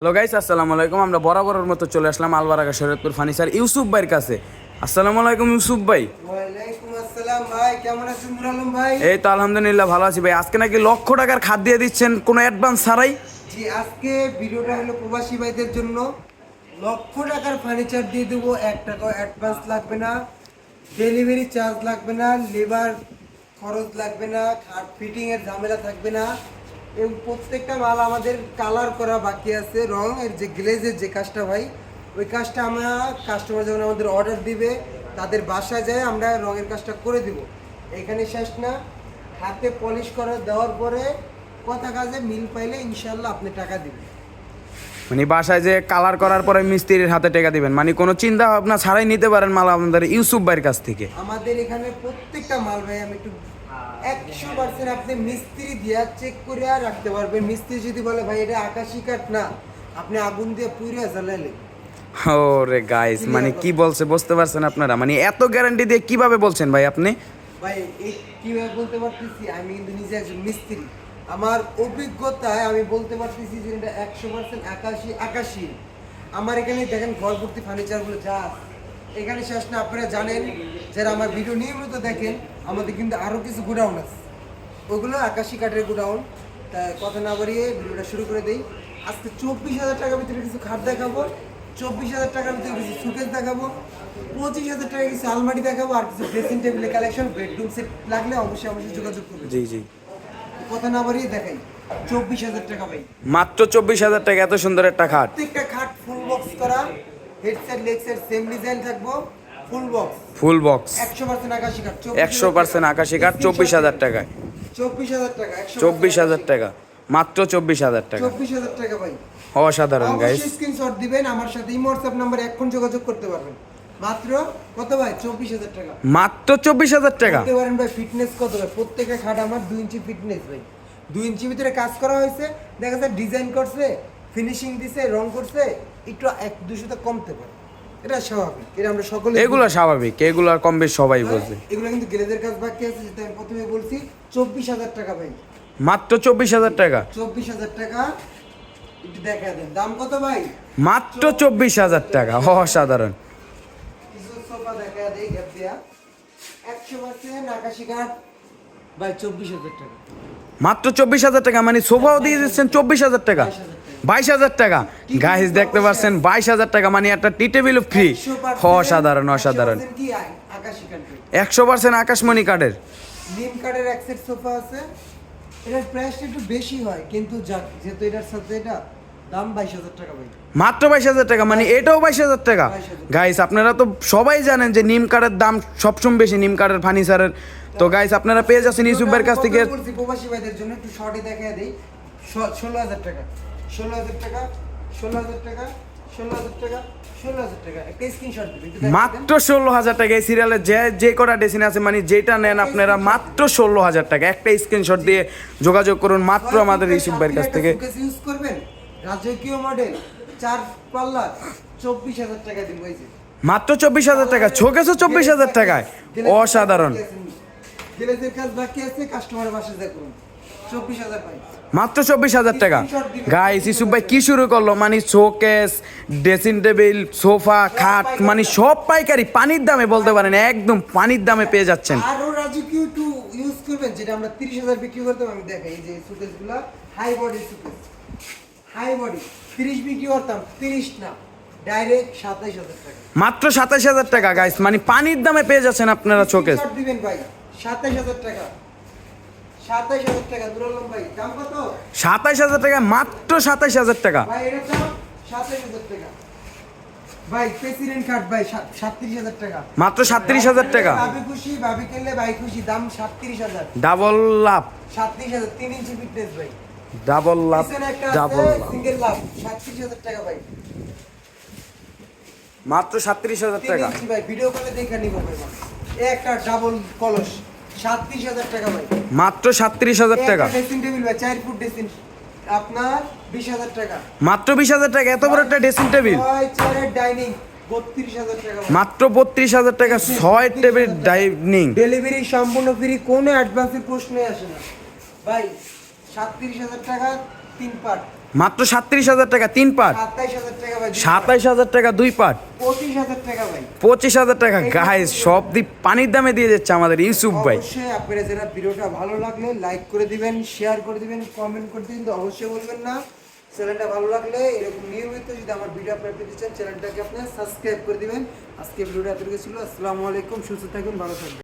Hello guys, আসসালামু আলাইকুম। আমরা বরাবরের মতো চলে আসলাম আলবারাগা শরীয়তপুর ফার্নিচার ইউসুফ ভাইয়ের কাছে। আসসালামু আলাইকুম ইউসুফ ভাই। ওয়ালাইকুম আসসালাম ভাই, কেমন আছেন নুর আলম ভাই? এই তো আলহামদুলিল্লাহ ভালো আছি ভাই। আজকে নাকি লক্ষ টাকার খাট দিয়ে দিচ্ছেন কোনো অ্যাডভান্স ছাড়াই? জি, আজকে ভিডিওটা হলো প্রবাসী ভাইদের জন্য। লক্ষ টাকার ফার্নিচার দিয়ে দেবো, 1 টাকা অ্যাডভান্স লাগবে না, ডেলিভারি চার্জ লাগবে না, লেবার খরচ লাগবে না, খাট ফিটিংয়ের ঝামেলা থাকবে না। এবং প্রত্যেকটা মাল আমাদের কালার করা বাকি আছে, রঙের যে গ্লেজের যে কাজটা ভাই, ওই কাজটা আমরা কাস্টমার যখন আমাদের অর্ডার দিবে তাদের বাসায় যায় আমরা রঙের কাজটা করে দিব। এখানে শেষ না, হাতে পলিশ করে দেওয়ার পরে কথা কাজে মিল পাইলে ইনশাল্লাহ আপনি টাকা দিবেন। মানে বাসায় যে কালার করার পরে মিস্ত্রির হাতে টাকা দিবেন, মানে কোনো চিন্তা ভাবনা ছাড়াই নিতে পারেন মাল আমাদের ইউসুফ ভাইয়ের কাছ থেকে। আমাদের এখানে প্রত্যেকটা মাল ভাই আমি একটু 100% আপনি মিস্ত্রি দিয়া চেক করে রাখতে পারবেন। মিস্ত্রি যদি বলে ভাই এটা আকাশি কাঠ না, আপনি আগুন দিয়ে পুড়ে জ্বালাইলে। ওরে গাইস, মানে কি বলছে বুঝতে পারছেন আপনারা? মানে এত গ্যারান্টি দিয়ে কিভাবে বলছেন ভাই আপনি? ভাই এই কিভাবে বলতে পারতেছি, আমি কিন্তু নিজে একজন মিস্ত্রি, আমার অভিজ্ঞতায় আমি বলতে পারতেছি যে এটা 100% আকাশি। আমার এখানে দেখেন ঘর ভর্তি ফার্নিচারগুলো যা আছে, এখানে শেষ না। আপনারা জানেন যারা আমার ভিডিও নিয়মিত দেখেন, আমাদের কিন্তু আরও কিছু গোডাউন আছে, ওগুলো আকাশি কাঠের গোডাউন। তা কথা না বাড়িয়ে ভিডিওটা শুরু করে দেই। আজকে 24,000 টাকার ভিতরে কিছু খাট দেখাবো, 24,000 টাকার ভিতরে কিছু সুকেস দেখাবো, 25,000 টাকা কিছু আলমারি দেখাবো, আর কিছু ড্রেসিং টেবিলের কালেকশন, বেডরুম সেট লাগলে অবশ্যই যোগাযোগ করবেন। জি জি, কথা না বাড়িয়ে দেখাই। 24,000 টাকা ভাই, মাত্র 24,000 টাকা এত সুন্দর একটা খাট। প্রত্যেকটা খাট ফুল বক্স করা, হেডসেট লেগসেট সেম ডিজাইন থাকবো, ফুল বক্স, ফুল বক্স 100% আকাশি কাঠ, 100% আকাশি কাঠ 24,000 টাকায়। 24,000 টাকা, 24,000 টাকা, মাত্র 24,000 টাকা। 24,000 টাকা ভাই। অসাধারণ গাইস। অবশ্যই স্ক্রিনশট দিবেন, আমার সাথে ইমো হোয়াটসঅ্যাপ নাম্বার এখন যোগাযোগ করতে পারবেন। মাত্র কত ভাই? 24,000 টাকা। মাত্র 24,000 টাকা। বলতে পারেন ভাই ফিটনেস কত ভাই? প্রত্যেকটা খাট আমার 2 ইঞ্চি ফিটনেস ভাই। 2 ইঞ্চি ভিতরে কাজ করা হয়েছে, দেখা যায় ডিজাইন করছে, ফিনিশিং দিছে, রং করছে, একটু 1-200 কমতে পারে, এটা স্বাভাবিক, এটা আমরা সকলে এগুলো স্বাভাবিক, এগুলো আর কম বেশ সবাই বোঝে। এগুলো কিন্তু গ্লেজের কাজ বাকি আছে, যেটা আমি প্রথমে বলছি। 24,000 টাকা ভাই, মাত্র 24,000 টাকা। 24,000 টাকা। একটু দেখা দেন দাম কত ভাই? মাত্র 24,000 টাকা, অসাধারণ। কিছু সোফা দেখা দেই গ্যাপ দিয়া, 100% আকাশি কাঠ ভাই, 24,000 টাকা। মাত্র 24,000 টাকা, মানে সোফাও দিয়ে দিচ্ছেন 24,000 টাকা, 22,000 টাকা। গাইস দেখতে পাচ্ছেন 22,000 টাকা, মানে একটা টি টেবিল ফ্রি। অসাধারণ অসাধারণ, 100% কি আকাশি কাঠের, 100% আকাশমণি কাঠের। নিম কাঠের এক সেট সোফা আছে, এটার প্রাইসটা একটু বেশি হয়, কিন্তু যেহেতু এটার সাথে এটা দাম 22,000 টাকা ভাই। মাত্র 22,000 টাকা, মানে এটাও 22,000 টাকা। 22,000 গাইস আপনারা তো সবাই জানেন যে নিম কাঠের দাম সবসময় বেশি, নিম কাঠের ফার্নিচারের। তো গাইস আপনারা পেয়ে যাচ্ছেন ইউসুফের কাছ থেকে। বলছি প্রবাসী ভাইদের জন্য একটু শর্টে দেখায় দেই। 16,000 টাকা, 16,000 টাকা, 16,000 টাকা, 16,000 টাকা, 16,000 টাকা। একটা স্ক্রিনশট দিবেন, একটু দেখাই দেন। মাত্র 16,000 টাকা। এই সিরিয়ালে যে কটা ডেসিন আছে, মানে যেটা নেন আপনারা মাত্র 16,000 টাকা। একটা স্ক্রিনশট দিয়ে যোগাযোগ করুন মাত্র আমাদের ইউসুফ ভাইয়ের কাছ থেকে। ইউজ করবেন রাজকীয় মডেল 4 পাল্লা, 24,000 টাকা দিব এই যে। মাত্র 24,000 টাকা, শোকেসও 24,000 টাকায়। অসাধারণ, গ্লেজের কাজ বাকি আছে, কাস্টমারের বাসায় যা করুন। 24,000 পাই। মাত্র 24,000 টাকা। গাইস ইউসুফ ভাই কি শুরু করলো, মানে শোকেস, ড্রেসিং টেবিল, সোফা, খাট, মানে সব পাইকারি পানির দামে বলতে পারেন, একদম পানির দামে পেয়ে যাচ্ছেন। আরো রাজকীয় একটু ইউজ করবেন, যেটা আমরা 30,000 বিক্রি করতাম। আমি দেখাই এই যে সুকেসগুলো, হাই বডি সুকেস, হাই বডি 30 বিক্রি করতাম, 30 না, ডাইরেক্ট 27,000 টাকা। মাত্র 27,000 টাকা গাইস, মানে পানির দামে পেয়ে যাচ্ছেন আপনারা শোকেস। স্ক্রিনশট দিবেন ভাই, 27,000 টাকা, 27,000 টাকা। দুলালম ভাই দাম কত? 27,000 টাকা, মাত্র 27,000 টাকা। ভাই এর দাম 27,000 টাকা। ভাই প্রেসিডেন্ট কার্ড ভাই 37,000 টাকা, মাত্র 37,000 টাকা। ভাবি খুশি, ভাবি কিনলে ভাই খুশি, দাম 37,000। ডাবল লাভ, 37,000, 3 ইঞ্চি ফিটনেস ভাই। ডাবল লাভ, পিছনে একটা ডাবল আছে লাভ। সিঙ্গেল লাভ, 37,000 টাকা ভাই। মাত্র 37,000 3 টাকা। ইঞ্চি ভাই, ভিডিও কলে দেখে নিব ভাই। এই একটা ডাবল কলস, 37,000 টাকা ভাই। মাত্র 37,000 টাকা। ড্রেসিং টেবিল ভাই, 4 ফুট ড্রেসিং, আপনার 20,000 টাকা। মাত্র 20,000 টাকা, এত বড় একটা ড্রেসিং টেবিল। 6 চেয়ারের ডাইনিং, 32,000 টাকা ভাই। মাত্র 32,000 টাকা, 6 টেবিল ডাইনিং। ডেলিভারি সম্পূর্ণ ফ্রি, কোনো অ্যাডভান্সের প্রশ্নই আসে না ভাই। 37,000 টাকা 3 পার্ট, মাত্র 37,000 টাকা 3 পার্ট, 27,000 টাকা ভাই, 27,000 টাকা 2 পার্ট, 25,000 টাকা ভাই। 25,000 টাকা। গাইস সব দি পানির দামে দিয়ে যাচ্ছে আমাদের ইউসুফ ভাই। অবশ্যই আপনারা যারা ভিডিওটা ভালো লাগলে লাইক করে দিবেন, শেয়ার করে দিবেন, কমেন্ট করে দিবেন, তো অবশ্যই বলবেন না। চ্যানেলটা ভালো লাগলে এরকম নিয়মিত যদি আমার ভিডিও আপনারা পেতে চান চ্যানেলটাকে আপনারা সাবস্ক্রাইব করে দিবেন। আজকে ভিডিওটা এতটুকু ছিল। আসসালামু আলাইকুম, সুস্থ থাকুন, ভালো থাকবেন।